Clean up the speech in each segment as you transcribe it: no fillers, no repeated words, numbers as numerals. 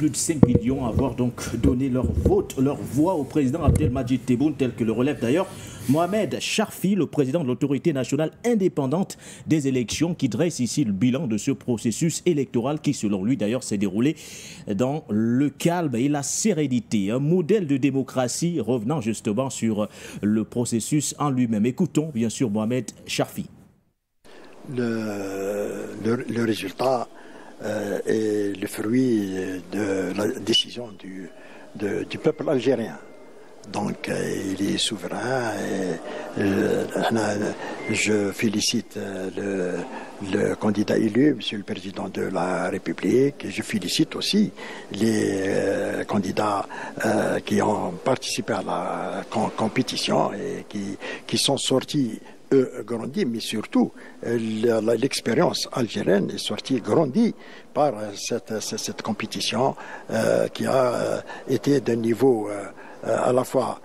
plus de 5 millions à avoir donc donné leur vote, leur voix au président Abdelmadjid Tebboune, tel que le relève d'ailleurs Mohamed Charfi, le président de l'autorité nationale indépendante des élections, qui dresse ici le bilan de ce processus électoral qui, selon lui d'ailleurs, s'est déroulé dans le calme et la sérénité. Un modèle de démocratie revenant justement sur le processus en lui-même. Écoutons bien sûr Mohamed Charfi. Le résultat est le fruit de la décision du peuple algérien. Donc il est souverain et je félicite le candidat élu, Monsieur le Président de la République, et je félicite aussi les candidats qui ont participé à la compétition et qui sont sortis grandis, mais surtout l'expérience algérienne est sortie grandie par cette compétition qui a été d'un niveau à la fois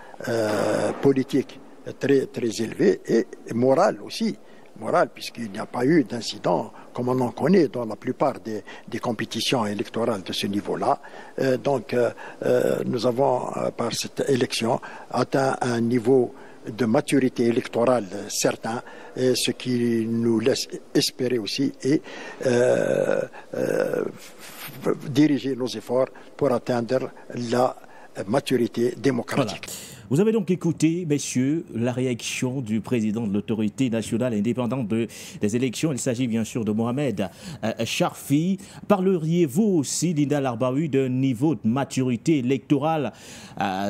politique très élevé et moral aussi. Moral, puisqu'il n'y a pas eu d'incident comme on en connaît dans la plupart des compétitions électorales de ce niveau-là. Donc nous avons, par cette élection, atteint un niveau de maturité électorale certain, et ce qui nous laisse espérer aussi et diriger nos efforts pour atteindre la maturité démocratique. Voilà. Vous avez donc écouté, messieurs, la réaction du président de l'autorité nationale indépendante des élections. Il s'agit bien sûr de Mohamed Charfi. Parleriez-vous aussi, Linda Larbaoui, d'un niveau de maturité électorale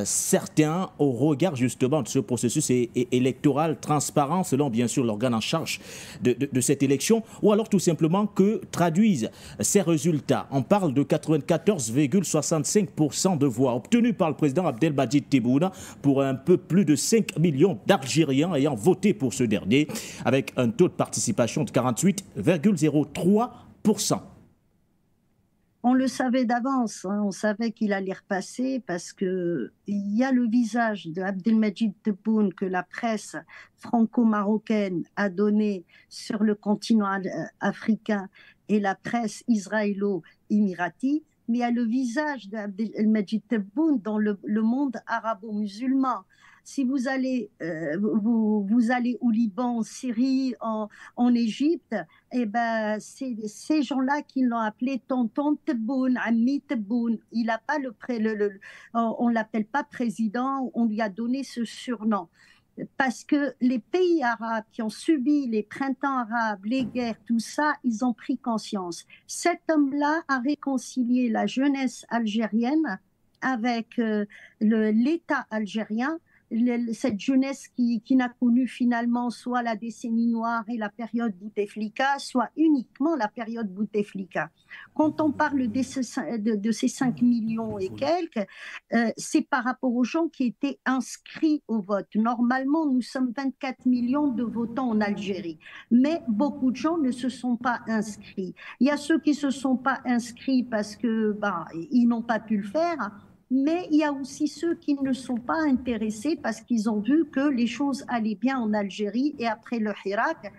certain au regard justement de ce processus électoral transparent, selon bien sûr l'organe en charge de cette élection, ou alors tout simplement que traduisent ces résultats? On parle de 94,65% de voix obtenues par le président Abdelmadjid Tebboune pour un peu plus de 5 millions d'Algériens ayant voté pour ce dernier, avec un taux de participation de 48,03%. On le savait d'avance, hein, on savait qu'il allait repasser parce qu'il y a le visage de Abdelmadjid Tebboune que la presse franco-marocaine a donné sur le continent africain et la presse israélo-émirati, mais il y a le visage d'Abdelmadjid Tebboune dans le monde arabo-musulman. Si vous allez, vous allez au Liban, en Syrie, en Égypte, eh ben, c'est ces gens-là qui l'ont appelé tonton Tebboune, ami Tebboune. Il a pas on l'appelle pas président, on lui a donné ce surnom. Parce que les pays arabes qui ont subi les printemps arabes, les guerres, tout ça, ils ont pris conscience. Cet homme-là a réconcilié la jeunesse algérienne avec l'État algérien, cette jeunesse qui n'a connu finalement soit la décennie noire et la période Bouteflika, soit uniquement la période Bouteflika. Quand on parle de ces 5 millions et quelques, c'est par rapport aux gens qui étaient inscrits au vote. Normalement, nous sommes 24 millions de votants en Algérie, mais beaucoup de gens ne se sont pas inscrits. Il y a ceux qui ne se sont pas inscrits parce que ils n'ont pas pu le faire, mais il y a aussi ceux qui ne sont pas intéressés parce qu'ils ont vu que les choses allaient bien en Algérie, et après le Hirak,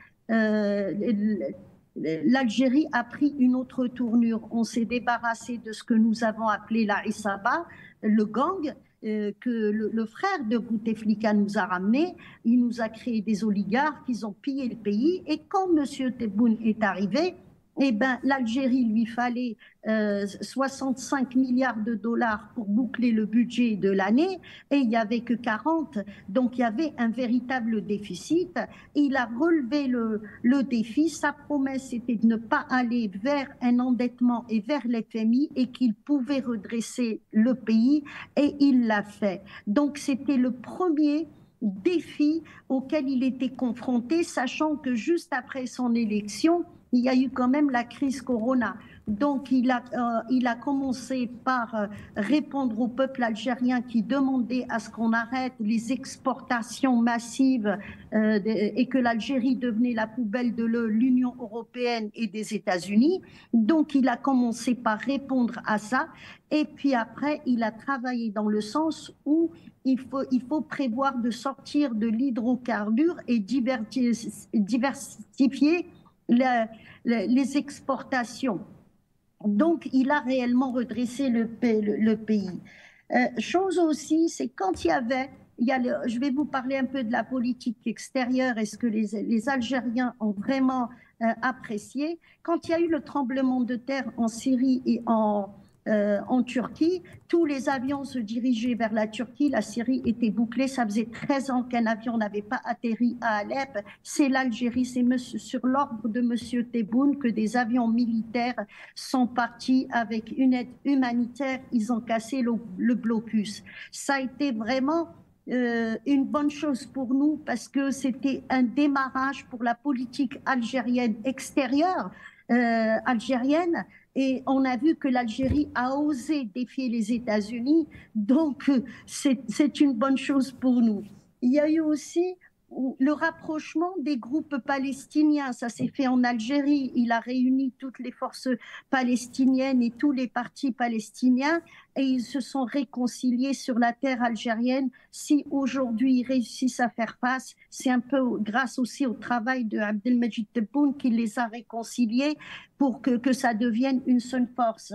l'Algérie a pris une autre tournure. On s'est débarrassé de ce que nous avons appelé la Issaba, le gang, que le frère de Bouteflika nous a ramené. Il nous a créé des oligarques, ils ont pillé le pays, et quand M. Tebboune est arrivé, eh ben, l'Algérie lui fallait 65 milliards de dollars pour boucler le budget de l'année, et il n'y avait que 40, donc il y avait un véritable déficit. Il a relevé le défi. Sa promesse était de ne pas aller vers un endettement et vers l'FMI, et qu'il pouvait redresser le pays, et il l'a fait. Donc c'était le premier défi auquel il était confronté, sachant que juste après son élection, il y a eu quand même la crise Corona. Donc il a commencé par répondre au peuple algérien qui demandait à ce qu'on arrête les exportations massives et que l'Algérie devenait la poubelle de l'Union européenne et des États-Unis. Donc il a commencé par répondre à ça, et puis après il a travaillé dans le sens où il faut prévoir de sortir de l'hydrocarbure et diversifier les exportations. Donc, il a réellement redressé le pays. Chose aussi, c'est quand je vais vous parler un peu de la politique extérieure et ce que les Algériens ont vraiment apprécié. Quand il y a eu le tremblement de terre en Syrie et en Turquie, tous les avions se dirigeaient vers la Turquie, la Syrie était bouclée, ça faisait 13 ans qu'un avion n'avait pas atterri à Alep. C'est l'Algérie, c'est sur l'ordre de M. Tebboune que des avions militaires sont partis avec une aide humanitaire, ils ont cassé le blocus. Ça a été vraiment une bonne chose pour nous parce que c'était un démarrage pour la politique algérienne extérieure algérienne. Et on a vu que l'Algérie a osé défier les États-Unis, donc c'est une bonne chose pour nous. Il y a eu aussi le rapprochement des groupes palestiniens, ça s'est fait en Algérie, il a réuni toutes les forces palestiniennes et tous les partis palestiniens et ils se sont réconciliés sur la terre algérienne. Si aujourd'hui ils réussissent à faire face, c'est un peu grâce aussi au travail de Abdelmajid Tebboune qui les a réconciliés pour que ça devienne une seule force.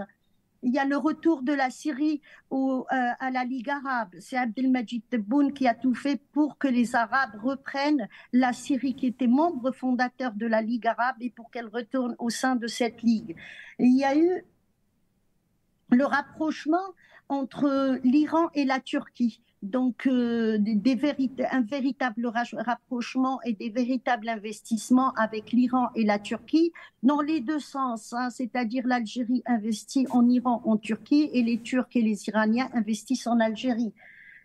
Il y a le retour de la Syrie à la Ligue arabe. C'est Abdelmajid Tebboune qui a tout fait pour que les Arabes reprennent la Syrie qui était membre fondateur de la Ligue arabe et pour qu'elle retourne au sein de cette Ligue. Il y a eu le rapprochement entre l'Iran et la Turquie. Donc, un véritable rapprochement et des véritables investissements avec l'Iran et la Turquie dans les deux sens, hein, c'est-à-dire l'Algérie investit en Iran, en Turquie, et les Turcs et les Iraniens investissent en Algérie.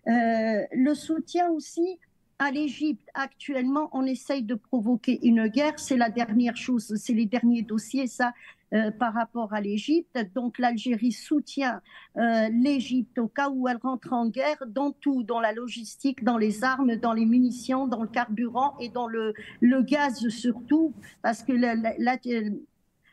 Le soutien aussi à l'Égypte. Actuellement, on essaye de provoquer une guerre, c'est la dernière chose, c'est les derniers dossiers, ça, par rapport à l'Égypte. Donc l'Algérie soutient l'Égypte au cas où elle rentre en guerre, dans tout, dans la logistique, dans les armes, dans les munitions, dans le carburant et dans le gaz surtout, parce que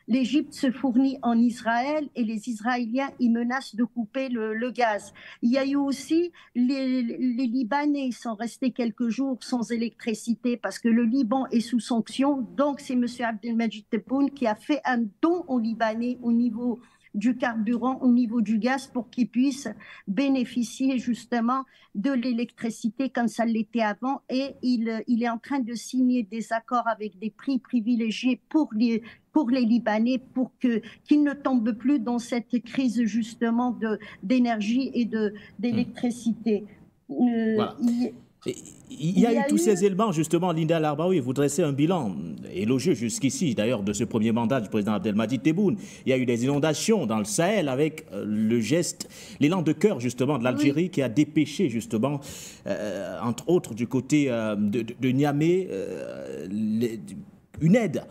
l'Égypte se fournit en Israël et les Israéliens y menacent de couper le gaz. Il y a eu aussi les Libanais sont restés quelques jours sans électricité parce que le Liban est sous sanction. Donc c'est M. Abdelmajid Tebboune qui a fait un don aux Libanais au niveau du carburant, au niveau du gaz, pour qu'ils puissent bénéficier justement de l'électricité comme ça l'était avant. Et il est en train de signer des accords avec des prix privilégiés pour les Libanais, pour qu'ils ne tombent plus dans cette crise justement d'énergie et d'électricité. Voilà. Il y a eu tous ces éléments, justement, Linda Larbaoui, vous dressez un bilan élogieux jusqu'ici, d'ailleurs, de ce premier mandat du président Abdelmajid Tebboune. Il y a eu des inondations dans le Sahel avec le geste, l'élan de cœur, justement, de l'Algérie qui a dépêché, justement, entre autres, du côté de Niamey, une aide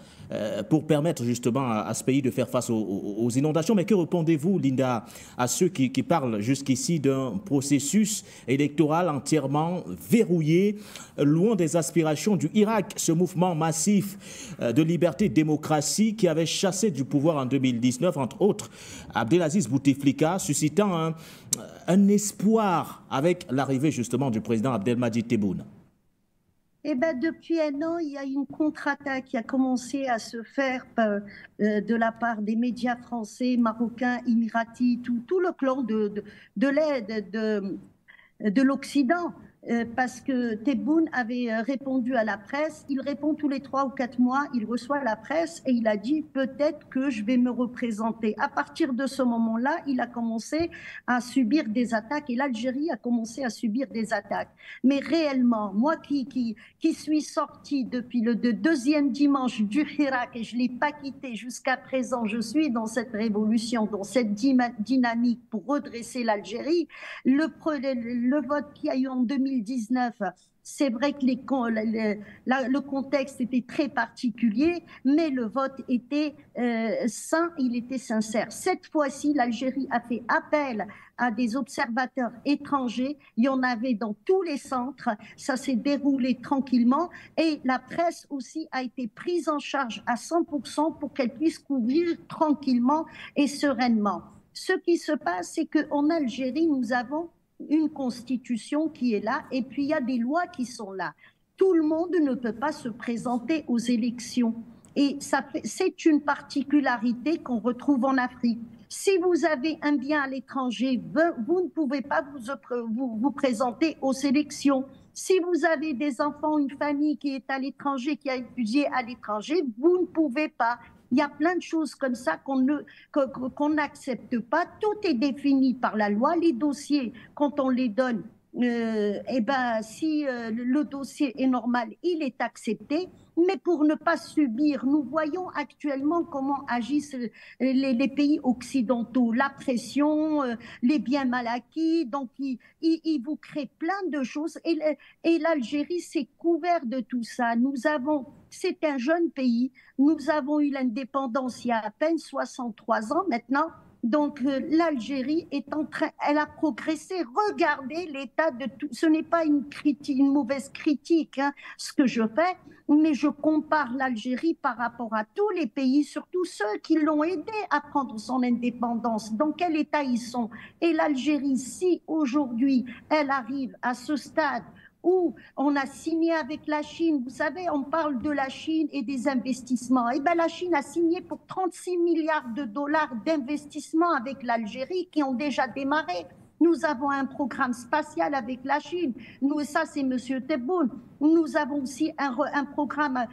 pour permettre justement à ce pays de faire face aux inondations. Mais que répondez-vous, Linda, à ceux qui parlent jusqu'ici d'un processus électoral entièrement verrouillé, loin des aspirations du Irak, ce mouvement massif de liberté et de démocratie qui avait chassé du pouvoir en 2019, entre autres, Abdelaziz Bouteflika, suscitant un espoir avec l'arrivée justement du président Abdelmajid Tebboune? Eh ben, depuis un an, il y a une contre-attaque qui a commencé à se faire de la part des médias français, marocains, émiratis, tout le clan de l'aide de l'Occident. Parce que Tebboune avait répondu à la presse, il répond tous les 3 ou 4 mois, il reçoit la presse et il a dit peut-être que je vais me représenter. À partir de ce moment-là, il a commencé à subir des attaques et l'Algérie a commencé à subir des attaques. Mais réellement, moi qui suis sortie depuis le deuxième dimanche du Hirak et je ne l'ai pas quitté jusqu'à présent, je suis dans cette révolution, dans cette dynamique pour redresser l'Algérie, le vote qu'il y a eu en 2019, c'est vrai que le contexte était très particulier, mais le vote était sain, il était sincère. Cette fois-ci, l'Algérie a fait appel à des observateurs étrangers. Il y en avait dans tous les centres. Ça s'est déroulé tranquillement et la presse aussi a été prise en charge à 100% pour qu'elle puisse couvrir tranquillement et sereinement. Ce qui se passe, c'est qu'en Algérie, nous avons une constitution qui est là et puis il y a des lois qui sont là. Tout le monde ne peut pas se présenter aux élections. Et c'est une particularité qu'on retrouve en Afrique. Si vous avez un bien à l'étranger, vous ne pouvez pas vous présenter aux sélections. Si vous avez des enfants, une famille qui est à l'étranger, qui a étudié à l'étranger, vous ne pouvez pas. Il y a plein de choses comme ça qu'on n'accepte pas. Tout est défini par la loi. Les dossiers, quand on les donne, si le dossier est normal, il est accepté. Mais pour ne pas subir, nous voyons actuellement comment agissent les pays occidentaux. La pression, les biens mal acquis, donc ils vous créent plein de choses. Et l'Algérie s'est couvert de tout ça. C'est un jeune pays. Nous avons eu l'indépendance il y a à peine 63 ans maintenant. Donc l'Algérie elle a progressé. Regardez l'état de tout. Ce n'est pas une mauvaise critique, hein, ce que je fais, mais je compare l'Algérie par rapport à tous les pays, surtout ceux qui l'ont aidé à prendre son indépendance. Dans quel état ils sont? Et l'Algérie, si aujourd'hui elle arrive à ce stade où on a signé avec la Chine, vous savez, on parle de la Chine et des investissements. Eh bien, la Chine a signé pour 36 milliards de dollars d'investissements avec l'Algérie qui ont déjà démarré. Nous avons un programme spatial avec la Chine. Ça, c'est M. Tebboune. Nous avons aussi un programme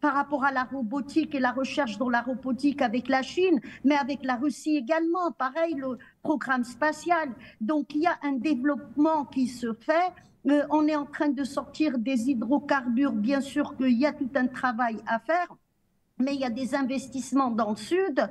par rapport à la robotique et la recherche dans la robotique avec la Chine, mais avec la Russie également. Pareil, le programme spatial. Donc, il y a un développement qui se fait. On est en train de sortir des hydrocarbures. Bien sûr qu'il y a tout un travail à faire, mais il y a des investissements dans le sud.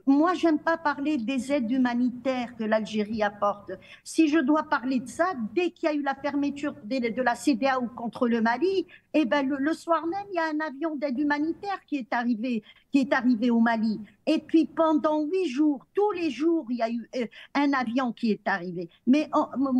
Moi, j'aime pas parler des aides humanitaires que l'Algérie apporte. Si je dois parler de ça, dès qu'il y a eu la fermeture de la CEDEAO contre le Mali, eh ben le soir même, il y a un avion d'aide humanitaire qui est arrivé au Mali. Et puis pendant 8 jours, tous les jours, il y a eu un avion qui est arrivé. Mais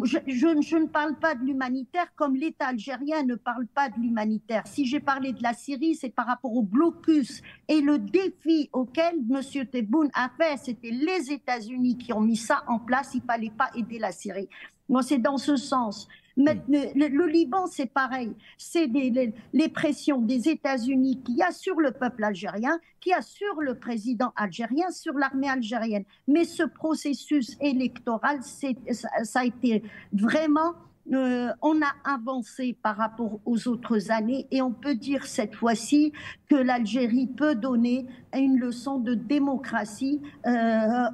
je ne parle pas de l'humanitaire comme l'État algérien ne parle pas de l'humanitaire. Si j'ai parlé de la Syrie, c'est par rapport au blocus et le défi auquel M. Tebboune a fait. C'était les États-Unis qui ont mis ça en place. Il ne fallait pas aider la Syrie. Moi, c'est dans ce sens. Mais le Liban, c'est pareil. C'est les pressions des États-Unis qu'il y a sur le peuple algérien, qu'il y a sur le président algérien, sur l'armée algérienne. Mais ce processus électoral, ça a été vraiment... on a avancé par rapport aux autres années et on peut dire cette fois-ci que l'Algérie peut donner une leçon de démocratie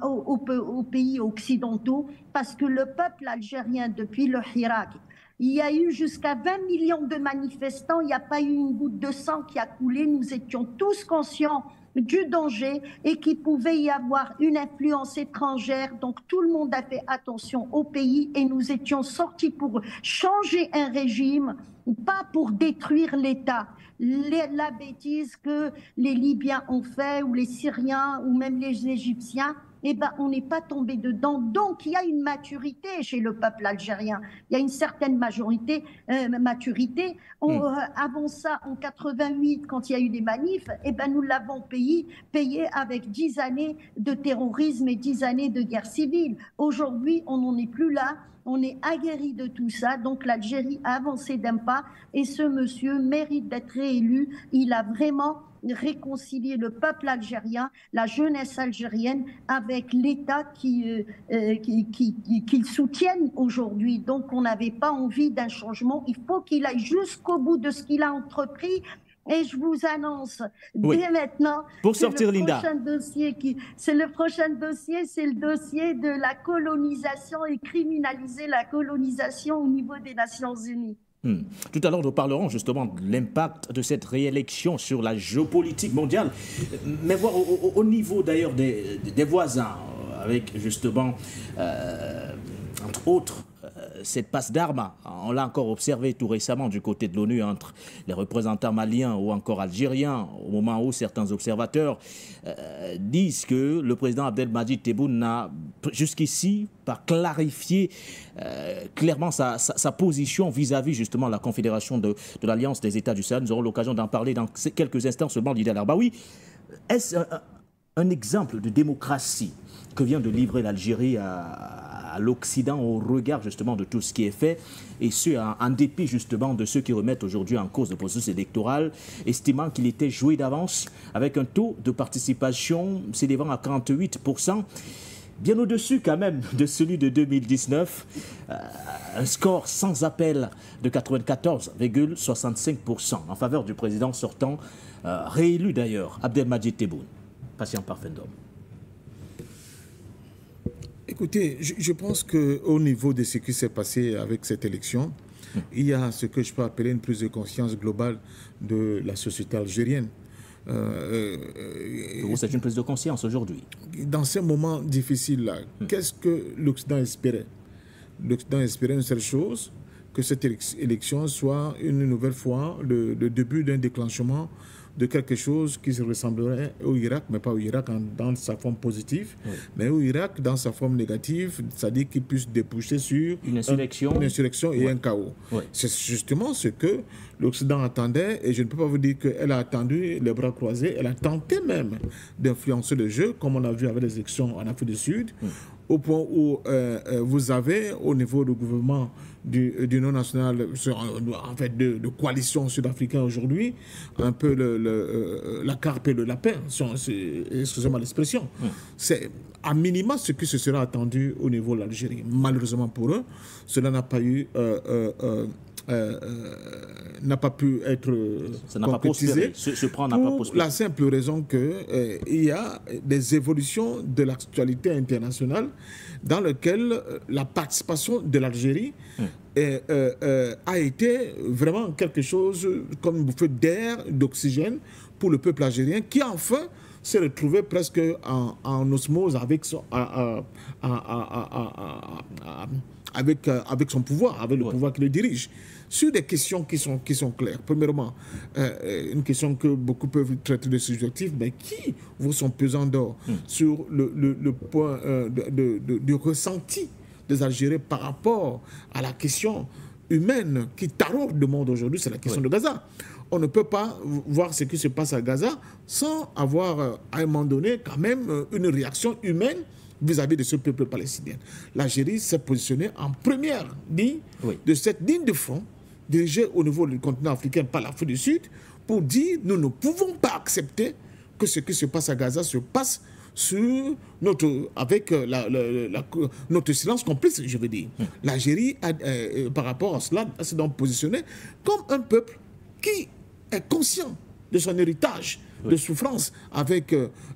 aux pays occidentaux parce que le peuple algérien, depuis le Hirak, il y a eu jusqu'à 20 millions de manifestants, il n'y a pas eu une goutte de sang qui a coulé, nous étions tous conscients du danger et qu'il pouvait y avoir une influence étrangère. Donc tout le monde a fait attention au pays et nous étions sortis pour changer un régime, pas pour détruire l'État. La bêtise que les Libyens ont fait ou les Syriens ou même les Égyptiens, eh ben, on n'est pas tombé dedans. Donc, il y a une maturité chez le peuple algérien. Il y a une certaine maturité. Avant ça, en 88, quand il y a eu des manifs, eh ben, nous l'avons payé avec 10 années de terrorisme et 10 années de guerre civile. Aujourd'hui, on n'en est plus là. On est aguerri de tout ça. Donc, l'Algérie a avancé d'un pas. Et ce monsieur mérite d'être réélu. Il a vraiment réconcilier le peuple algérien, la jeunesse algérienne avec l'État qu'ils soutiennent aujourd'hui. Donc on n'avait pas envie d'un changement. Il faut qu'il aille jusqu'au bout de ce qu'il a entrepris. Et je vous annonce dès maintenant pour sortir, Linda. C'est le prochain dossier, c'est le dossier de la colonisation et criminaliser la colonisation au niveau des Nations Unies. Tout à l'heure, nous parlerons justement de l'impact de cette réélection sur la géopolitique mondiale, mais voir au niveau d'ailleurs des voisins, avec justement, entre autres, cette passe d'armes. On l'a encore observé tout récemment du côté de l'ONU entre les représentants maliens ou encore algériens, au moment où certains observateurs disent que le président Abdelmadjid Tebboune n'a jusqu'ici pas clarifié clairement sa position vis-à-vis justement de la Confédération de l'Alliance des États du Sahel. Nous aurons l'occasion d'en parler dans quelques instants seulement, Linda Larbaoui. Est-ce un exemple de démocratie que vient de livrer l'Algérie à l'Occident au regard justement de tout ce qui est fait, et ce en dépit justement de ceux qui remettent aujourd'hui en cause le processus électoral, estimant qu'il était joué d'avance avec un taux de participation s'élevant à 48%, bien au-dessus quand même de celui de 2019, un score sans appel de 94,65% en faveur du président sortant, réélu d'ailleurs, Abdelmadjid Tebboune. Patient Parfendom. Écoutez, je pense qu'au niveau de ce qui s'est passé avec cette élection, il y a ce que je peux appeler une prise de conscience globale de la société algérienne. C'est une prise de conscience aujourd'hui. Dans ces moments difficiles-là, qu'est-ce que l'Occident espérait? L'Occident espérait une seule chose, que cette élection soit une nouvelle fois le début d'un déclenchement de quelque chose qui se ressemblerait au Irak, mais pas au Irak dans sa forme positive, mais au Irak dans sa forme négative, c'est-à-dire qu'il puisse déboucher sur une insurrection et un chaos. C'est justement ce que l'Occident attendait, et je ne peux pas vous dire qu'elle a attendu les bras croisés, elle a tenté même d'influencer le jeu, comme on a vu avec les élections en Afrique du Sud, au point où vous avez, au niveau du gouvernement du non-national, en fait de coalition sud-africaine aujourd'hui, un peu la carpe et le lapin, excusez-moi l'expression. C'est à minima ce qui se sera attendu au niveau de l'Algérie. Malheureusement pour eux, cela n'a pas eu... n'a pas pu être concrétisé pour la simple raison qu'il y a des évolutions de l'actualité internationale dans lesquelles la participation de l'Algérie a été vraiment quelque chose comme une bouffée d'air, d'oxygène pour le peuple algérien qui enfin s'est retrouvé presque en osmose avec son, avec son pouvoir, avec le pouvoir qui le dirige. Sur des questions qui sont claires. Premièrement, une question que beaucoup peuvent traiter de subjectif, mais qui vaut son pesant d'or sur le point du ressenti des Algériens par rapport à la question humaine qui taraude le monde aujourd'hui, c'est la question de Gaza. On ne peut pas voir ce qui se passe à Gaza sans avoir, à un moment donné, quand même une réaction humaine vis-à-vis de ce peuple palestinien. L'Algérie s'est positionnée en première ligne de cette ligne de front dirigée au niveau du continent africain par l'Afrique du Sud pour dire nous ne pouvons pas accepter que ce qui se passe à Gaza se passe avec notre silence complice, je veux dire. L'Algérie, par rapport à cela, s'est donc positionnée comme un peuple qui est conscient de son héritage de souffrance avec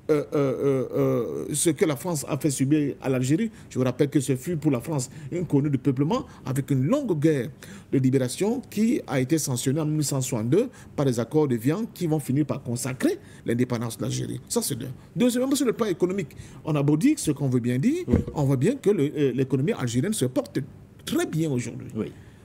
ce que la France a fait subir à l'Algérie. Je vous rappelle que ce fut pour la France une colonie de peuplement avec une longue guerre de libération qui a été sanctionnée en 1962 par les accords de Vienne qui vont finir par consacrer l'indépendance de l'Algérie. Ça, c'est deux. Deuxièmement, sur le plan économique, on a beau dire ce qu'on veut bien dire, on voit bien que l'économie algérienne se porte très bien aujourd'hui.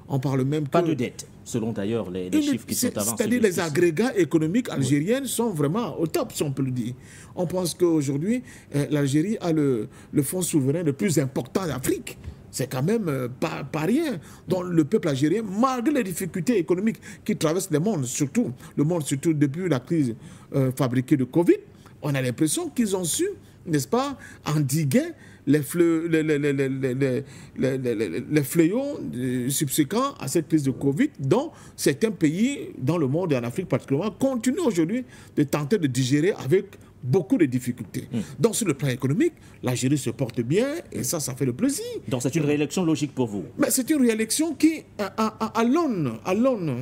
On parle même pas de dette, selon d'ailleurs les chiffres qui sont avancés. C'est-à-dire les agrégats économiques algériens sont vraiment au top, si on peut le dire. On pense qu'aujourd'hui, l'Algérie a le fonds souverain le plus important d'Afrique. C'est quand même pas rien. Donc le peuple algérien, malgré les difficultés économiques qui traversent le monde, surtout depuis la crise fabriquée de Covid, on a l'impression qu'ils ont su, n'est-ce pas, endiguer les fléaux subséquents à cette crise de Covid, dont certains pays dans le monde et en Afrique particulièrement continuent aujourd'hui de tenter de digérer avec beaucoup de difficultés. Donc sur le plan économique, l'Algérie se porte bien et ça fait le plaisir. Donc c'est une réélection logique pour vous? Mais c'est une réélection qui, à l'aune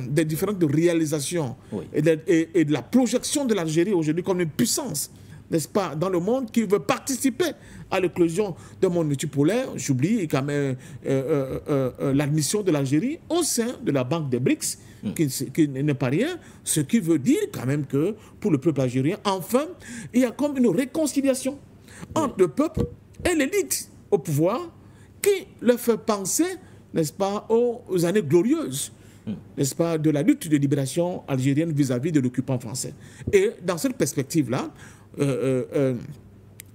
des différentes réalisations et de la projection de l'Algérie aujourd'hui comme une puissance, n'est-ce pas, dans le monde qui veut participer à l'éclosion d'un monde multipolaire. J'oublie quand même l'admission de l'Algérie au sein de la Banque des BRICS, qui n'est pas rien, ce qui veut dire quand même que pour le peuple algérien, enfin, il y a comme une réconciliation entre le peuple et l'élite au pouvoir qui leur fait penser, n'est-ce pas, aux années glorieuses, n'est-ce pas, de la lutte de libération algérienne vis-à-vis de l'occupant français. Et dans cette perspective-là,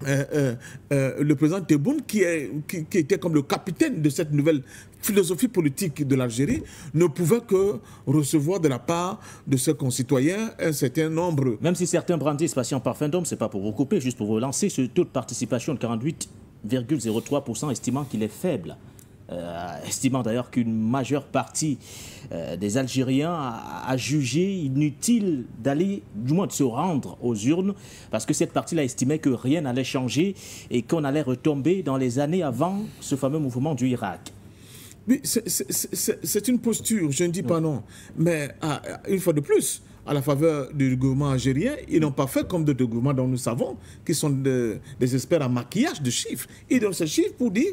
le président Tebboune, qui était comme le capitaine de cette nouvelle philosophie politique de l'Algérie, ne pouvait que recevoir de la part de ses concitoyens un certain nombre. Même si certains brandissent patient par fin d'homme, ce n'est pas pour vous couper, juste pour vous lancer, ce taux de participation de 48,03%, estimant qu'il est faible. Estimant d'ailleurs qu'une majeure partie des Algériens a jugé inutile d'aller, du moins de se rendre aux urnes, parce que cette partie-là estimait que rien n'allait changer et qu'on allait retomber dans les années avant ce fameux mouvement du Irak. Oui, c'est une posture, je ne dis pas non, mais une fois de plus, à la faveur du gouvernement algérien, ils n'ont pas fait comme d'autres gouvernements dont nous savons, qui sont des experts en maquillage de chiffres. Ils donnent ces chiffres pour dire...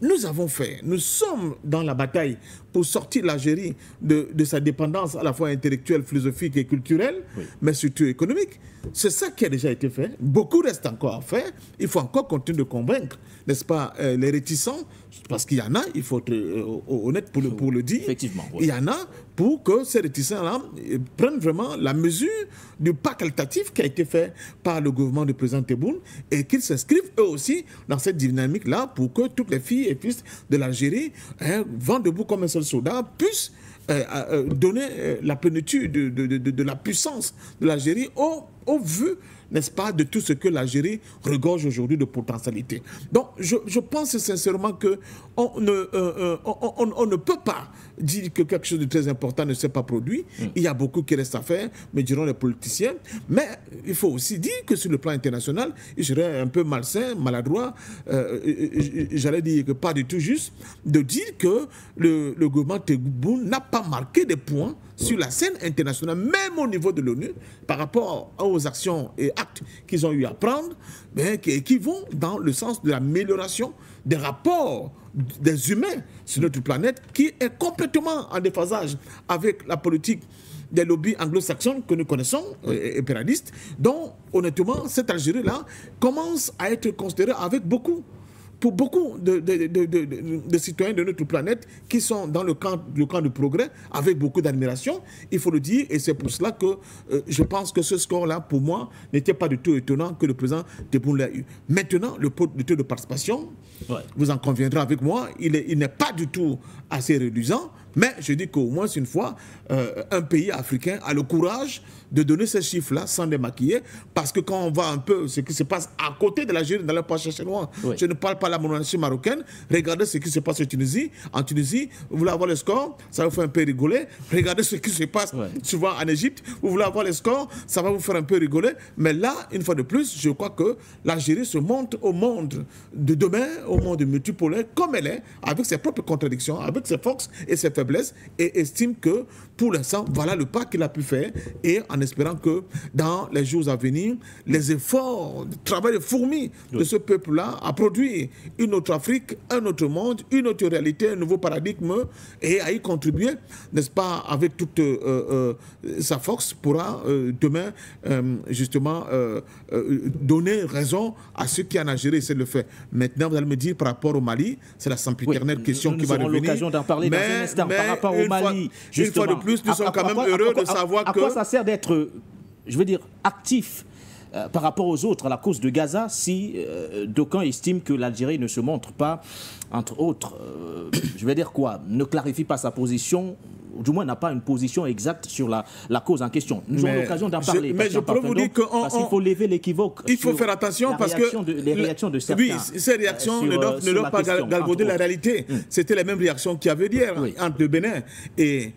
Nous avons fait, nous sommes dans la bataille pour sortir l'Algérie de sa dépendance à la fois intellectuelle, philosophique et culturelle, oui, mais surtout économique. C'est ça qui a déjà été fait. Beaucoup reste encore à faire. Il faut encore continuer de convaincre, n'est-ce pas, les réticents, parce qu'il y en a, il faut être honnête pour le dire. Effectivement, oui. Il y en a pour que ces réticents-là prennent vraiment la mesure du pas qualitatif qui a été fait par le gouvernement du président Tebboune et qu'ils s'inscrivent eux aussi dans cette dynamique-là pour que toutes les filles et fils de l'Algérie, vent debout comme un seul soldat, puissent donner la plénitude de la puissance de l'Algérie au vu, n'est-ce pas, de tout ce que l'Algérie regorge aujourd'hui de potentialité. Donc, je pense sincèrement qu'on ne peut pas dire que quelque chose de très important ne s'est pas produit. Il y a beaucoup qui reste à faire, me diront les politiciens. Mais il faut aussi dire que sur le plan international, il serait un peu malsain, maladroit, j'allais dire que pas du tout juste, de dire que le gouvernement Tebboune n'a pas marqué des points sur la scène internationale, même au niveau de l'ONU, par rapport aux actions et actes qu'ils ont eu à prendre, mais qui vont dans le sens de l'amélioration des rapports des humains sur notre planète, qui est complètement en déphasage avec la politique des lobbies anglo-saxons que nous connaissons, impérialistes, dont, honnêtement, cette Algérie-là commence à être considérée avec beaucoup de citoyens de notre planète qui sont dans le camp du progrès avec beaucoup d'admiration, il faut le dire, et c'est pour cela que je pense que ce score-là, pour moi, n'était pas du tout étonnant que le président Tebboune l'ait eu. Maintenant, le taux de participation, vous en conviendrez avec moi, il n'est pas du tout assez réduisant, mais je dis qu'au moins une fois, un pays africain a le courage de donner ces chiffres-là sans les maquiller, parce que quand on voit un peu ce qui se passe à côté de l'Algérie, dans le pas chinois, je ne parle pas de la monarchie marocaine, regardez ce qui se passe en Tunisie. En Tunisie, vous voulez avoir le score, ça va vous faire un peu rigoler. Regardez ce qui se passe souvent en Égypte, vous voulez avoir le score, ça va vous faire un peu rigoler. Mais là, une fois de plus, je crois que l'Algérie se montre au monde de demain, au monde multipolaire, comme elle est, avec ses propres contradictions, avec ses forces et ses faiblesses, et estime que, pour l'instant, voilà le pas qu'il a pu faire, et en espérant que dans les jours à venir, les efforts, le travail de fourmi de ce peuple-là à produire une autre Afrique, un autre monde, une autre réalité, un nouveau paradigme, et à y contribuer, n'est-ce pas, avec toute sa force, pourra demain, justement, donner raison à ceux qui en Algérie essaient de le faire. Maintenant, vous allez me dire, par rapport au Mali, c'est la éternelle question qui va revenir. Nous aurons l'occasion d'en parler dans un instant. Par rapport au Mali, une fois de plus, nous sommes quand même heureux de savoir que... À quoi ça sert d'être, je veux dire, actif par rapport aux autres à la cause de Gaza si d'aucuns estiment que l'Algérie ne se montre pas, entre autres, je vais dire quoi, ne clarifie pas sa position, ou du moins n'a pas une position exacte sur la cause en question. Nous aurons l'occasion d'en parler. Mais je peux vous dire parce qu'il faut lever l'équivoque. Il faut faire attention parce que les réactions de certains. Oui, ces réactions ne doivent pas galvauder la réalité. C'était les mêmes réactions qu'il y avait hier entre le Bénin et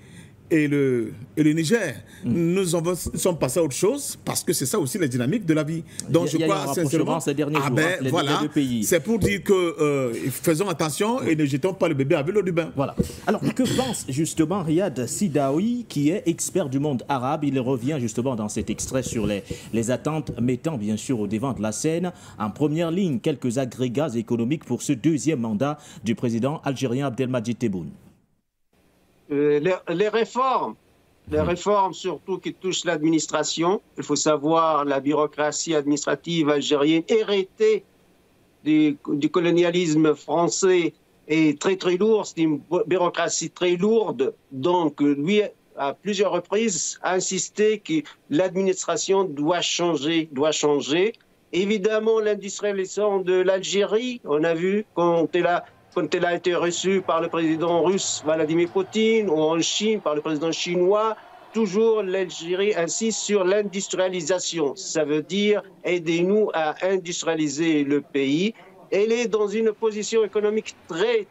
le Niger. Nous sommes passés à autre chose parce que c'est ça aussi la dynamique de la vie. Donc je crois sincèrement, ces derniers jours, voilà, c'est pour dire que faisons attention et ne jetons pas le bébé avec l'eau du bain. Voilà. Alors que pense justement Riyad Sidaoui, qui est expert du monde arabe? Il revient justement dans cet extrait sur les attentes, mettant bien sûr au devant de la scène en première ligne quelques agrégats économiques pour ce deuxième mandat du président algérien Abdelmadjid Tebboune. Les réformes surtout qui touchent l'administration. Il faut savoir la bureaucratie administrative algérienne héritée du colonialisme français est très très lourde. C'est une bureaucratie très lourde. Donc lui, à plusieurs reprises, a insisté que l'administration doit changer. Évidemment, l'industrialisation de l'Algérie, on a vu quand elle a été reçue par le président russe Vladimir Poutine, ou en Chine par le président chinois, toujours l'Algérie insiste sur l'industrialisation. Ça veut dire aidez-nous à industrialiser le pays. Elle est dans une position économique très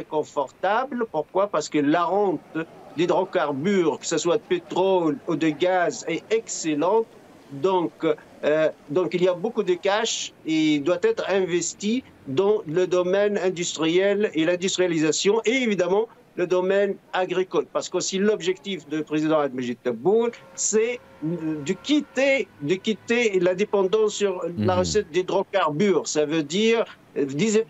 confortable. Pourquoi? Parce que la rente d'hydrocarbures, que ce soit de pétrole ou de gaz, est excellente. Donc il y a beaucoup de cash et doit être investi dans le domaine industriel et l'industrialisation et évidemment le domaine agricole. Parce qu'aussi l'objectif du président Abdelmadjid Tebboune, c'est de quitter la dépendance sur la recette d'hydrocarbures. Ça veut dire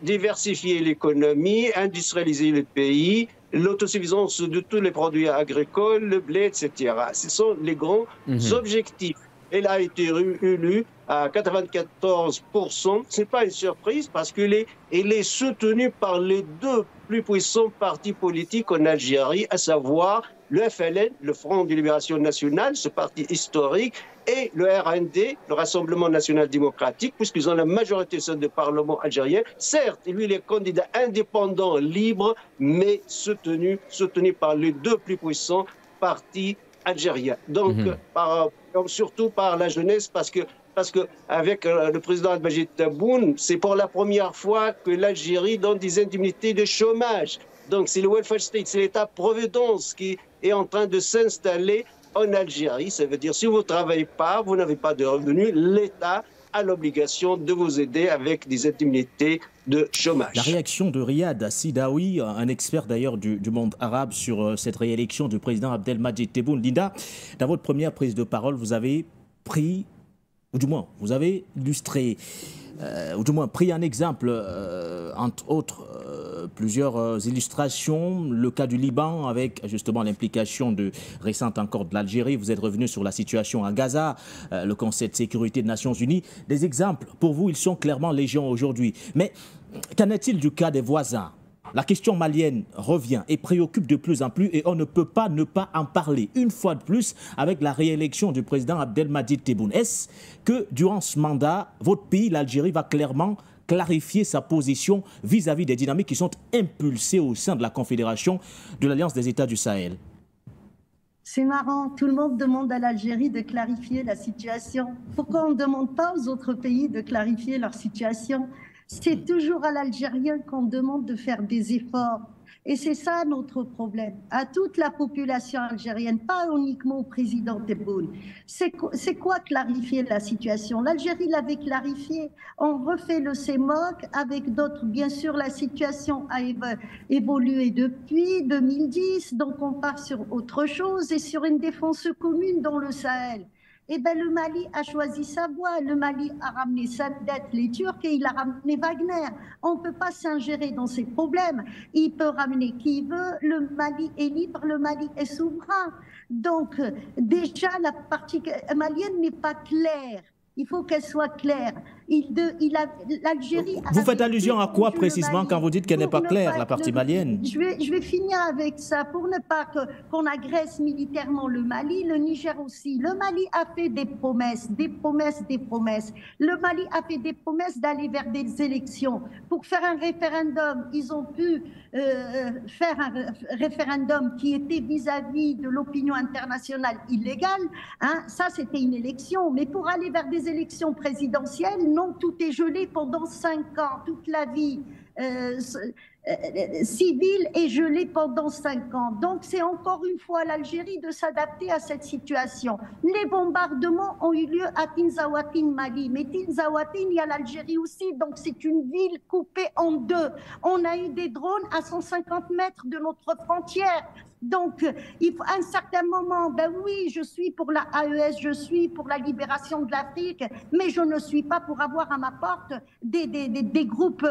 diversifier l'économie, industrialiser le pays, l'autosuffisance de tous les produits agricoles, le blé, etc. Ce sont les grands objectifs. Elle a été élue à 94%. Ce n'est pas une surprise parce qu'elle est soutenue par les deux plus puissants partis politiques en Algérie, à savoir le FLN, le Front de Libération Nationale, ce parti historique, et le RND, le Rassemblement National Démocratique, puisqu'ils ont la majorité au sein du Parlement algérien. Certes, lui, il est candidat indépendant, libre, mais soutenu par les deux plus puissants partis algériens. Donc, surtout par la jeunesse, parce que avec le président Abdelmadjid Tebboune, c'est pour la première fois que l'Algérie donne des indemnités de chômage. Donc c'est le welfare state, c'est l'État-providence qui est en train de s'installer en Algérie. Ça veut dire si vous ne travaillez pas, vous n'avez pas de revenus, l'État a l'obligation de vous aider avec des indemnités de chômage. La réaction de Riyad Sidaoui, un expert d'ailleurs du monde arabe sur cette réélection du président Abdelmadjid Tebboune. Linda, dans votre première prise de parole, vous avez pris, ou du moins, vous avez illustré, ou du moins pris un exemple, entre autres, plusieurs illustrations, le cas du Liban avec justement l'implication récente encore de l'Algérie. Vous êtes revenu sur la situation à Gaza, le Conseil de sécurité des Nations Unies. Des exemples, pour vous, ils sont clairement légion aujourd'hui. Mais qu'en est-il du cas des voisins? La question malienne revient et préoccupe de plus en plus et on ne peut pas ne pas en parler une fois de plus avec la réélection du président Abdelmadjid Tebboune. Est-ce que durant ce mandat, votre pays, l'Algérie, va clairement clarifier sa position vis-à-vis des dynamiques qui sont impulsées au sein de la Confédération de l'Alliance des États du Sahel? C'est marrant, tout le monde demande à l'Algérie de clarifier la situation. Pourquoi on ne demande pas aux autres pays de clarifier leur situation? C'est toujours à l'Algérien qu'on demande de faire des efforts. Et c'est ça notre problème, à toute la population algérienne, pas uniquement au président Tebboune. C'est quoi clarifier la situation? L'Algérie l'avait clarifié, on refait le CEMOC avec d'autres. Bien sûr, la situation a évolué depuis 2010, donc on part sur autre chose et sur une défense commune dans le Sahel. Eh bien, le Mali a choisi sa voie. Le Mali a ramené sa dette, les Turcs, et il a ramené Wagner. On ne peut pas s'ingérer dans ces problèmes. Il peut ramener qui il veut. Le Mali est libre, le Mali est souverain. Donc, déjà, la partie malienne n'est pas claire. Il faut qu'elle soit claire. L'Algérie. Vous faites allusion à quoi précisément quand vous dites qu'elle n'est pas claire, la partie malienne? Je vais finir avec ça. Pour ne pas qu'on agresse militairement le Mali, le Niger aussi. Le Mali a fait des promesses, des promesses, des promesses. Le Mali a fait des promesses d'aller vers des élections. Pour faire un référendum, ils ont pu faire un référendum qui était vis-à-vis de l'opinion internationale illégal. Hein, ça, c'était une élection. Mais pour aller vers des élections présidentielles, non, tout est gelé pendant 5 ans. Toute la vie civile est gelée pendant 5 ans. Donc, c'est encore une fois l'Algérie de s'adapter à cette situation. Les bombardements ont eu lieu à Tinzaouatine, Mali. Mais Tinzaouatine, il y a l'Algérie aussi. Donc, c'est une ville coupée en deux. On a eu des drones à 150 mètres de notre frontière. Donc, il faut, à un certain moment, ben oui, je suis pour la AES, je suis pour la libération de l'Afrique, mais je ne suis pas pour avoir à ma porte des groupes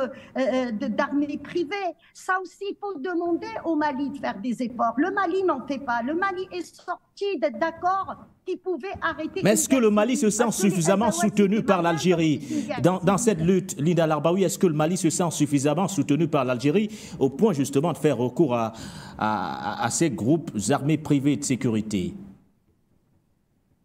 d'armées privées. Ça aussi, il faut demander au Mali de faire des efforts. Le Mali n'en fait pas. Le Mali est sorti d'être d'accord qu'il pouvait arrêter... Mais est-ce que le Mali se sent suffisamment soutenu par l'Algérie dans cette lutte, Linda Larbaoui? Est-ce que le Mali se sent suffisamment soutenu par l'Algérie au point justement de faire recours à ces groupes armés privés de sécurité?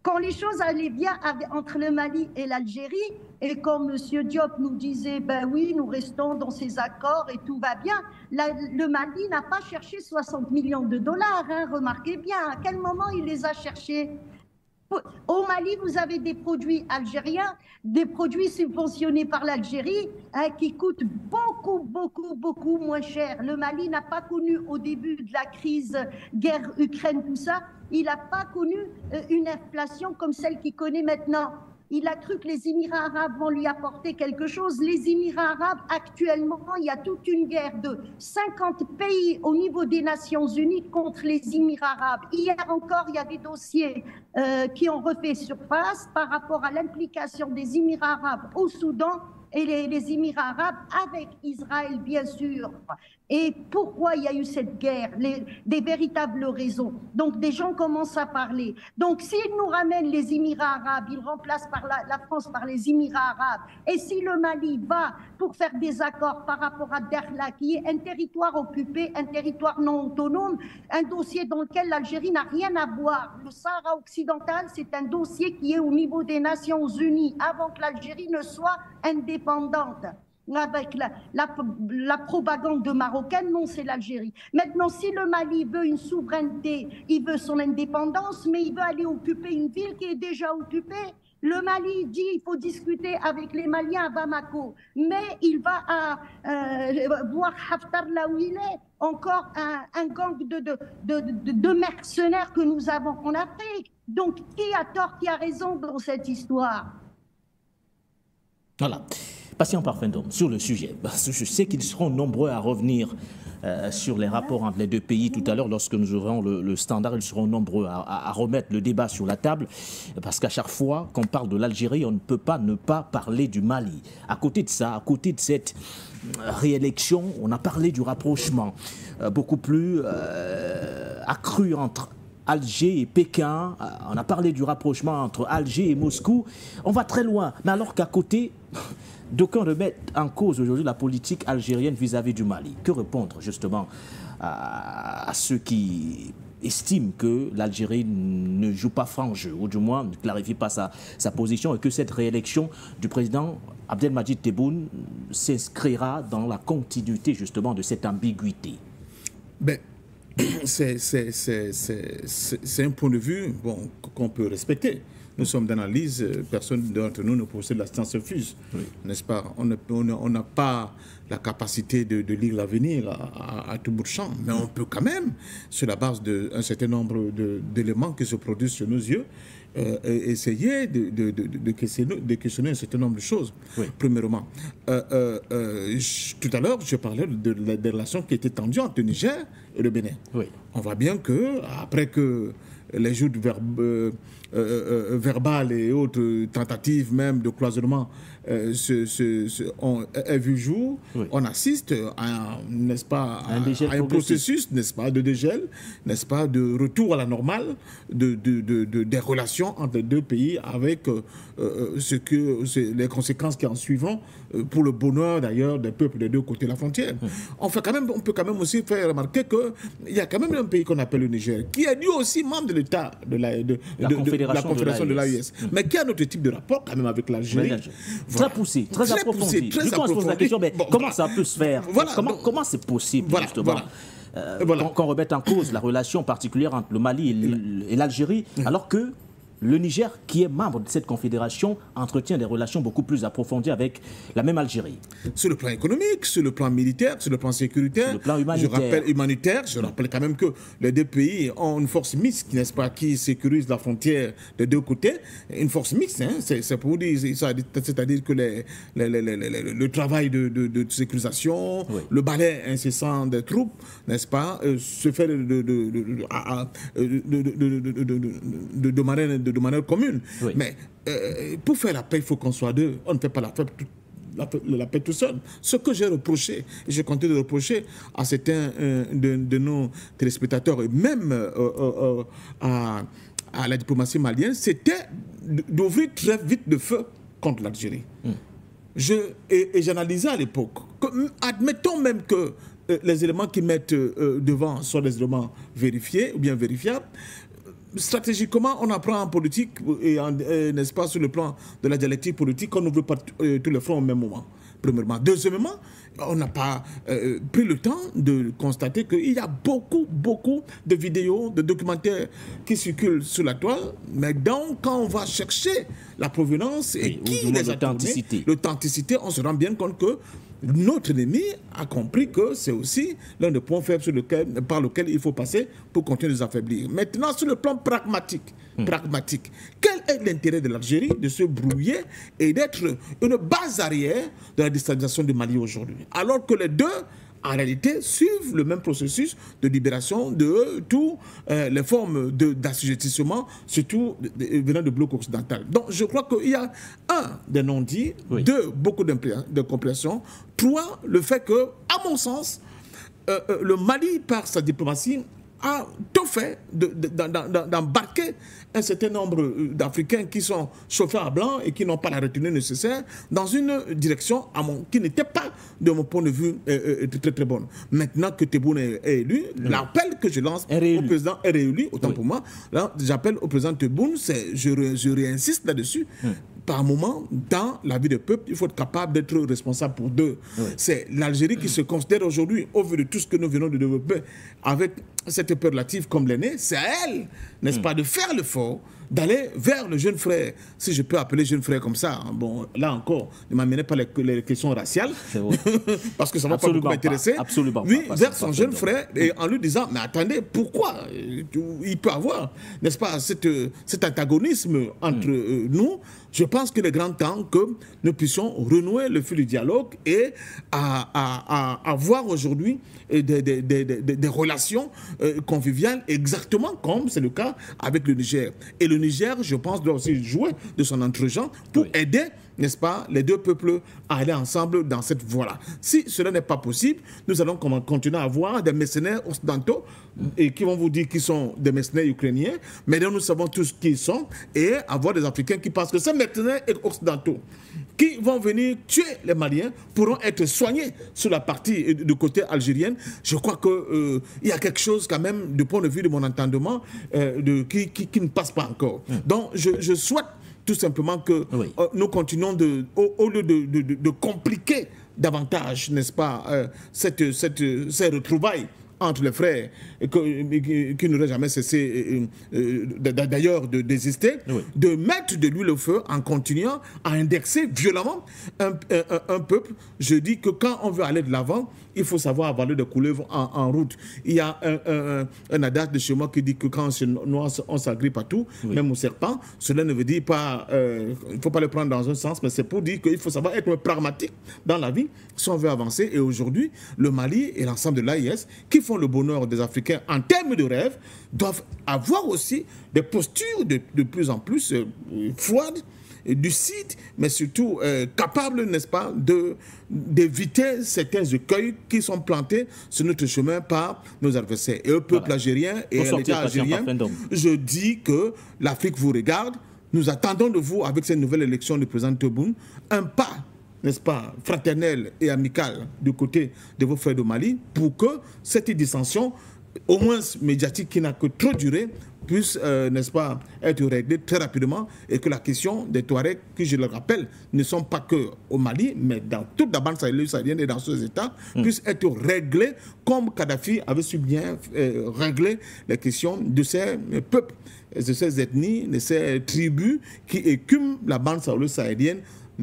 Quand les choses allaient bien entre le Mali et l'Algérie, et quand M. Diop nous disait, ben oui, nous restons dans ces accords et tout va bien, le Mali n'a pas cherché 60 millions de dollars, hein, remarquez bien, à quel moment il les a cherchés? Au Mali, vous avez des produits algériens, des produits subventionnés par l'Algérie, hein, qui coûtent beaucoup moins cher. Le Mali n'a pas connu au début de la crise, guerre Ukraine, tout ça, il n'a pas connu une inflation comme celle qu'il connaît maintenant. Il a cru que les Émirats arabes vont lui apporter quelque chose. Les Émirats arabes, actuellement, il y a toute une guerre de 50 pays au niveau des Nations Unies contre les Émirats arabes. Hier encore, il y a des dossiers qui ont refait surface par rapport à l'implication des Émirats arabes au Soudan et les Émirats arabes avec Israël, bien sûr. Et pourquoi il y a eu cette guerre, des véritables raisons. Donc, des gens commencent à parler. Donc, s'ils nous ramènent les Émirats arabes, ils remplacent la France par les Émirats arabes. Et si le Mali va pour faire des accords par rapport à Dakhla, qui est un territoire occupé, un territoire non autonome, un dossier dans lequel l'Algérie n'a rien à voir. Le Sahara occidental, c'est un dossier qui est au niveau des Nations Unies, avant que l'Algérie ne soit indépendante. Avec la propagande marocaine, non, c'est l'Algérie. Maintenant, si le Mali veut une souveraineté, il veut son indépendance, mais il veut aller occuper une ville qui est déjà occupée. Le Mali dit qu'il faut discuter avec les Maliens à Bamako, mais il va voir Haftar là où il est. Encore un gang de mercenaires que nous avons en Afrique. Donc, qui a tort, qui a raison dans cette histoire? Voilà. Patient Parfendom, sur le sujet, parce que je sais qu'ils seront nombreux à revenir sur les rapports entre les deux pays tout à l'heure lorsque nous aurons le standard. Ils seront nombreux à remettre le débat sur la table, parce qu'à chaque fois qu'on parle de l'Algérie, on ne peut pas ne pas parler du Mali. À côté de ça, à côté de cette réélection, on a parlé du rapprochement beaucoup plus accru entre Alger et Pékin. On a parlé du rapprochement entre Alger et Moscou. On va très loin, mais alors qu'à côté, d'aucuns remettent en cause aujourd'hui la politique algérienne vis-à-vis du Mali. Que répondre justement à ceux qui estiment que l'Algérie ne joue pas franc jeu, ou du moins ne clarifie pas sa position, et que cette réélection du président Abdelmadjid Tebboune s'inscrira dans la continuité justement de cette ambiguïté? Ben, c'est un point de vue qu'on peut respecter. Nous sommes d'analyse, personne d'entre nous ne possède la science infuse, oui, n'est-ce pas? On n'a pas la capacité de lire l'avenir à tout bout de champ, mais on peut quand même, sur la base d'un certain nombre d'éléments qui se produisent sur nos yeux, essayer de questionner un certain nombre de choses. Oui. Premièrement, tout à l'heure, je parlais des relations qui étaient tendues entre le Niger et le Bénin. Oui. On voit bien que, après que les joutes verbales et autres tentatives même de cloisonnement ont vu jour, oui, on assiste à, n'est-ce pas, à un processus, n'est-ce pas, de dégel, n'est-ce pas, de retour à la normale des relations entre les deux pays, avec les conséquences qui en suivront pour le bonheur d'ailleurs des peuples des deux côtés de la frontière. On peut quand même aussi faire remarquer qu'il y a quand même un pays qu'on appelle le Niger, qui est lui aussi membre de l'État de la Confédération de l'AES, mais qui a notre type de rapport quand même avec l'Algérie. Très poussé, très approfondi. Du coup, on se pose la question, mais comment ça peut se faire? Voilà, comment c'est possible, justement, qu'on remette en cause la relation particulière entre le Mali et l'Algérie, alors que le Niger, qui est membre de cette confédération, entretient des relations beaucoup plus approfondies avec la même Algérie? Sur le plan économique, sur le plan militaire, sur le plan sécuritaire, sur le plan humanitaire. Je rappelle quand même que les deux pays ont une force mixte, n'est-ce pas, qui sécurise la frontière des deux côtés. Une force mixte, hein, c'est pour dire, c'est-à-dire que le travail de sécurisation, oui, le balai incessant des troupes, n'est-ce pas, se fait de manière commune. Oui. Mais pour faire la paix, il faut qu'on soit deux. On ne fait pas la paix tout seul. Ce que j'ai reproché, et je continue de reprocher à certains de nos téléspectateurs, et même à la diplomatie malienne, c'était d'ouvrir très vite le feu contre l'Algérie. Et j'analysais à l'époque, admettons même que les éléments qu'ils mettent devant soient des éléments vérifiés ou bien vérifiables, stratégiquement, on apprend en politique, n'est-ce pas, sur le plan de la dialectique politique, qu'on n'ouvre pas tous les fronts au même moment. Premièrement. Deuxièmement, on n'a pas pris le temps de constater qu'il y a beaucoup de vidéos, de documentaires qui circulent sur la toile, mais donc quand on va chercher la provenance et qui les a tournés, l'authenticité, on se rend bien compte que notre ennemi a compris que c'est aussi l'un des points faibles par lequel il faut passer pour continuer de les affaiblir. Maintenant, sur le plan pragmatique, quel est l'intérêt de l'Algérie de se brouiller et d'être une base arrière de la déstabilisation du Mali aujourd'hui, alors que les deux, en réalité, suivent le même processus de libération de toutes les formes d'assujettissement, surtout venant du bloc occidental. Donc, je crois qu'il y a des non-dits, deux, beaucoup de compréhension, trois, le fait que, à mon sens, le Mali, par sa diplomatie, a tout fait d'embarquer un certain nombre d'Africains qui sont chauffeurs à blanc et qui n'ont pas la retenue nécessaire dans une direction qui n'était pas, de mon point de vue, très bonne. Maintenant que Tebboune est élu, l'appel que je lance au président est réélu, autant pour moi, j'appelle au président Tebboune, je réinsiste là-dessus. Par moment, dans la vie du peuple, il faut être capable d'être responsable pour deux. C'est l'Algérie qui se considère aujourd'hui, au vu de tout ce que nous venons de développer, avec cette peur relative comme l'aîné, c'est à elle, n'est-ce pas, de faire l'effort, d'aller vers le jeune frère, si je peux appeler jeune frère comme ça. Bon, là encore, ne m'amenez pas les questions raciales, parce que ça ne va pas beaucoup m'intéresser. Oui, vers son jeune frère, et en lui disant, mais attendez, pourquoi il peut avoir, n'est-ce pas, cet antagonisme entre nous? Je pense qu'il est grand temps que nous puissions renouer le fil du dialogue et avoir aujourd'hui des relations conviviales, exactement comme c'est le cas avec le Niger. Et le Niger, je pense, doit aussi jouer de son entre-gens pour aider, n'est-ce pas, les deux peuples à aller ensemble dans cette voie-là. Si cela n'est pas possible, nous allons continuer à avoir des mercenaires occidentaux et qui vont vous dire qu'ils sont des mercenaires ukrainiens, mais nous savons tous qui ils sont, et avoir des Africains qui pensent que ces mercenaires occidentaux qui vont venir tuer les Maliens pourront être soignés sur la partie du côté algérien. Je crois qu'il y a quelque chose quand même, du point de vue de mon entendement, qui ne passe pas encore. Donc je souhaite tout simplement que nous continuons au lieu de compliquer davantage, n'est-ce pas, ces retrouvailles entre les frères qui n'auraient jamais cessé d'ailleurs d'exister, de mettre de l'huile au feu en continuant à indexer violemment un peuple. Je dis que quand on veut aller de l'avant, il faut savoir avaler des couleuvres en route. Il y a un adage de chez moi qui dit que quand on s'agrippe à tout, même au serpent, cela ne veut dire pas, il ne faut pas le prendre dans un sens, mais c'est pour dire qu'il faut savoir être pragmatique dans la vie si on veut avancer. Et aujourd'hui, le Mali et l'ensemble de l'AIS, qui font le bonheur des Africains en termes de rêve, doivent avoir aussi des postures de plus en plus froides, lucides, mais surtout capables, n'est-ce pas, d'éviter certains écueils qui sont plantés sur notre chemin par nos adversaires. Et au peuple algérien et à l'État algérien, je dis que l'Afrique vous regarde. Nous attendons de vous, avec cette nouvelle élection du président Tebboune, un pas, n'est-ce pas, fraternel et amical du côté de vos frères de Mali, pour que cette dissension, au moins médiatique, qui n'a que trop duré, puisse, n'est-ce pas, être réglée très rapidement, et que la question des Touaregs, qui, je le rappelle, ne sont pas que au Mali, mais dans toute la bande sahélienne et dans ces États, puisse être réglée comme Kadhafi avait su bien régler les questions de ces peuples, de ces ethnies, de ces tribus qui écument la bande sahélienne.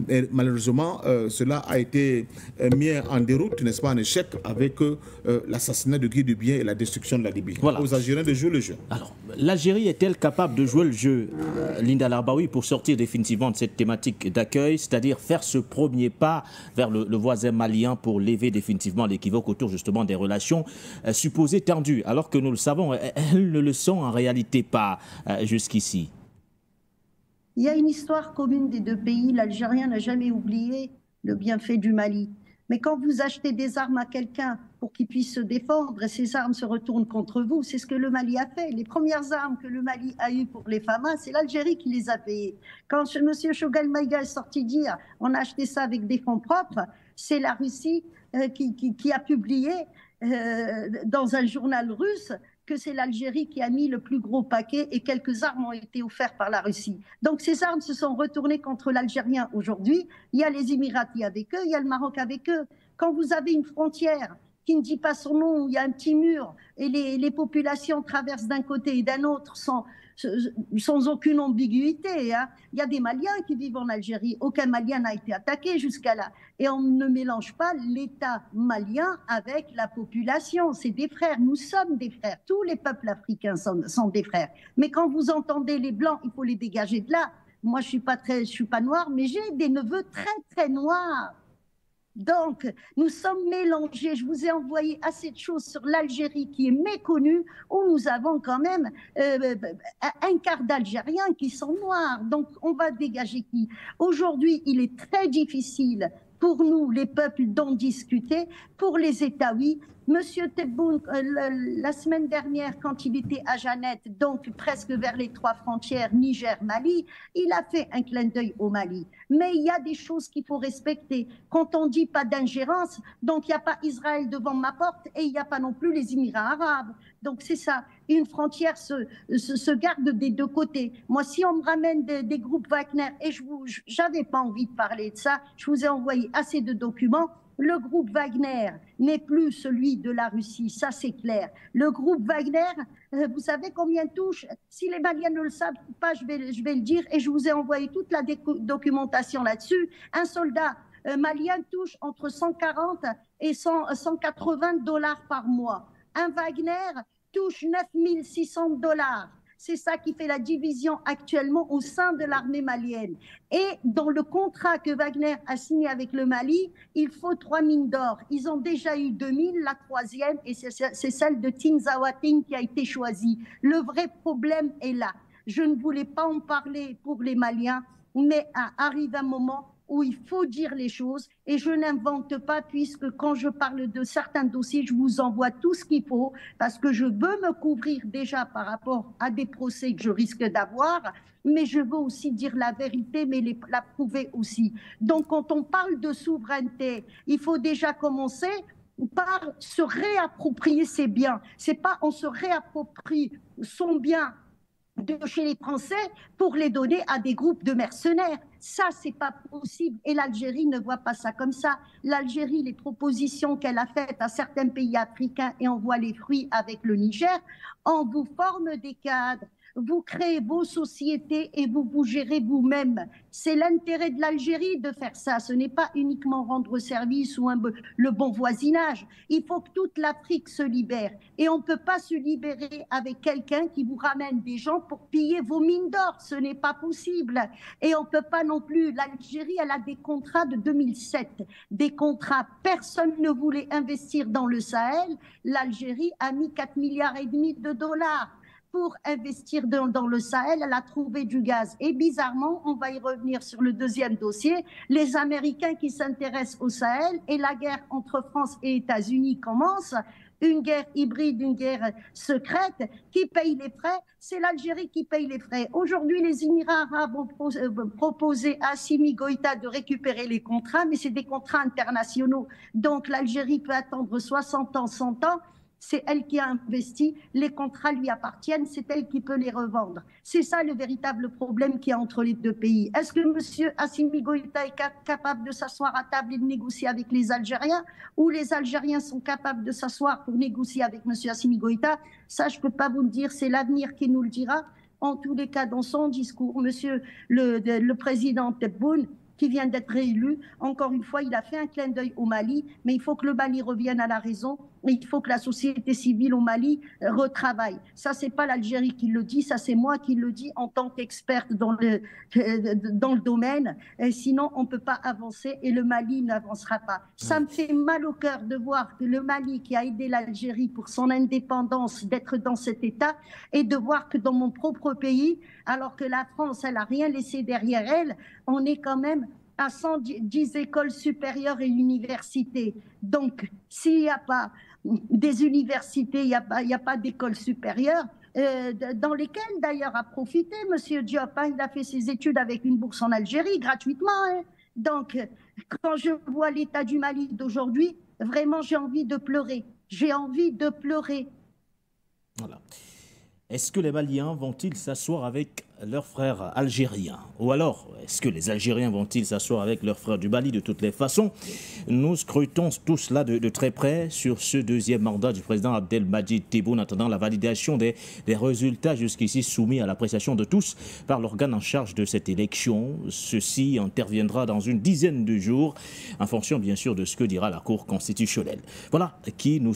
Et malheureusement, cela a été mis en déroute, n'est-ce pas, en échec avec l'assassinat de Guy Dubien et la destruction de la Libye. Voilà. Aux Algériens de jouer le jeu. Alors, l'Algérie est-elle capable de jouer le jeu, Linda Larbaoui, pour sortir définitivement de cette thématique d'accueil, c'est-à-dire faire ce premier pas vers le voisin malien pour lever définitivement l'équivoque autour justement des relations supposées tendues, alors que nous le savons, elles ne le sont en réalité pas jusqu'ici? Il y a une histoire commune des deux pays. L'Algérien n'a jamais oublié le bienfait du Mali. Mais quand vous achetez des armes à quelqu'un pour qu'il puisse se défendre et ces armes se retournent contre vous, c'est ce que le Mali a fait. Les premières armes que le Mali a eues pour les FAMA, c'est l'Algérie qui les a payées. Quand M. Choguel Maïga est sorti dire on a acheté ça avec des fonds propres, c'est la Russie qui a publié dans un journal russe que c'est l'Algérie qui a mis le plus gros paquet et quelques armes ont été offertes par la Russie. Donc ces armes se sont retournées contre l'Algérien aujourd'hui. Il y a les Émiratis avec eux, il y a le Maroc avec eux. Quand vous avez une frontière qui ne dit pas son nom, où il y a un petit mur et les populations traversent d'un côté et d'un autre sans aucune ambiguïté. Hein. Il y a des Maliens qui vivent en Algérie. Aucun Malien n'a été attaqué jusqu'à là. Et on ne mélange pas l'État malien avec la population. C'est des frères. Nous sommes des frères. Tous les peuples africains sont des frères. Mais quand vous entendez les Blancs, il faut les dégager de là. Moi, je suis pas noire, mais j'ai des neveux très, très noirs. Donc, nous sommes mélangés. Je vous ai envoyé assez de choses sur l'Algérie qui est méconnue, où nous avons quand même un quart d'Algériens qui sont noirs. Donc, on va dégager qui? Aujourd'hui, il est très difficile pour nous, les peuples, d'en discuter. Pour les États, oui. Monsieur Tebboune, la semaine dernière, quand il était à Jeannette, donc presque vers les 3 frontières Niger-Mali, il a fait un clin d'œil au Mali. Mais il y a des choses qu'il faut respecter. Quand on dit pas d'ingérence, donc il n'y a pas Israël devant ma porte et il n'y a pas non plus les Émirats arabes. Donc c'est ça. Une frontière se garde des deux côtés. Moi, si on me ramène des groupes Wagner, et j'avais pas envie de parler de ça, je vous ai envoyé assez de documents. Le groupe Wagner n'est plus celui de la Russie, ça c'est clair. Le groupe Wagner, vous savez combien touche? Si les Maliens ne le savent pas, je vais le dire, et je vous ai envoyé toute la documentation là-dessus. Un soldat malien touche entre 140 et 180 dollars par mois. Un Wagner touche 9 600 dollars. C'est ça qui fait la division actuellement au sein de l'armée malienne. Et dans le contrat que Wagner a signé avec le Mali, il faut 3 mines d'or. Ils ont déjà eu 2000, la troisième, et c'est celle de Tinzawating qui a été choisie. Le vrai problème est là. Je ne voulais pas en parler pour les Maliens, mais arrive un moment où il faut dire les choses, et je n'invente pas, puisque quand je parle de certains dossiers, je vous envoie tout ce qu'il faut, parce que je veux me couvrir déjà par rapport à des procès que je risque d'avoir, mais je veux aussi dire la vérité, mais la prouver aussi. Donc quand on parle de souveraineté, il faut déjà commencer par se réapproprier ses biens. C'est pas on se réapproprie son bien de chez les Français pour les donner à des groupes de mercenaires. Ça, c'est pas possible. Et l'Algérie ne voit pas ça comme ça. L'Algérie, les propositions qu'elle a faites à certains pays africains, et on voit les fruits avec le Niger, on vous forme des cadres, vous créez vos sociétés et vous gérez vous-même. C'est l'intérêt de l'Algérie de faire ça. Ce n'est pas uniquement rendre service ou le bon voisinage. Il faut que toute l'Afrique se libère. Et on ne peut pas se libérer avec quelqu'un qui vous ramène des gens pour piller vos mines d'or. Ce n'est pas possible. Et on ne peut pas non plus. L'Algérie, elle a des contrats de 2007. Des contrats. Personne ne voulait investir dans le Sahel. L'Algérie a mis 4,5 milliards de dollars. Pour investir dans le Sahel, elle a trouvé du gaz. Et bizarrement, on va y revenir sur le deuxième dossier, les Américains qui s'intéressent au Sahel, et la guerre entre France et États-Unis commence, une guerre hybride, une guerre secrète. Qui paye les frais? C'est l'Algérie qui paye les frais. Aujourd'hui, les Émirats arabes ont proposé à Assimi Goïta de récupérer les contrats, mais c'est des contrats internationaux. Donc l'Algérie peut attendre 60 ans, 100 ans. C'est elle qui a investi, les contrats lui appartiennent, c'est elle qui peut les revendre. C'est ça le véritable problème qu'il y a entre les deux pays. Est-ce que M. Assimi Goïta est capable de s'asseoir à table et de négocier avec les Algériens, ou les Algériens sont capables de s'asseoir pour négocier avec M. Assimi Goïta? Ça, je ne peux pas vous le dire, c'est l'avenir qui nous le dira. En tous les cas, dans son discours, M. le président Tebboune, qui vient d'être réélu, encore une fois, il a fait un clin d'œil au Mali, mais il faut que le Mali revienne à la raison, et il faut que la société civile au Mali retravaille. Ça, c'est pas l'Algérie qui le dit, ça c'est moi qui le dis en tant qu'experte dans le domaine. Et sinon, on ne peut pas avancer et le Mali n'avancera pas. Ça me fait mal au cœur de voir que le Mali, qui a aidé l'Algérie pour son indépendance, d'être dans cet état, et de voir que dans mon propre pays, alors que la France, elle n'a rien laissé derrière elle, on est quand même à 110 écoles supérieures et universités. Donc, s'il n'y a pas des universités, il n'y a pas d'écoles supérieures, dans lesquelles d'ailleurs a profité M. Diop. Il a fait ses études avec une bourse en Algérie gratuitement. Donc, quand je vois l'état du Mali d'aujourd'hui, vraiment j'ai envie de pleurer. J'ai envie de pleurer. Voilà. Est-ce que les Maliens vont-ils s'asseoir avec leurs frères algériens? Ou alors, est-ce que les Algériens vont-ils s'asseoir avec leurs frères du Mali? De toutes les façons, nous scrutons tout cela de très près sur ce deuxième mandat du président Abdelmadjid Tebboune, en attendant la validation des résultats jusqu'ici soumis à l'appréciation de tous par l'organe en charge de cette élection. Ceci interviendra dans une dizaine de jours, en fonction bien sûr de ce que dira la Cour constitutionnelle. Voilà qui nous...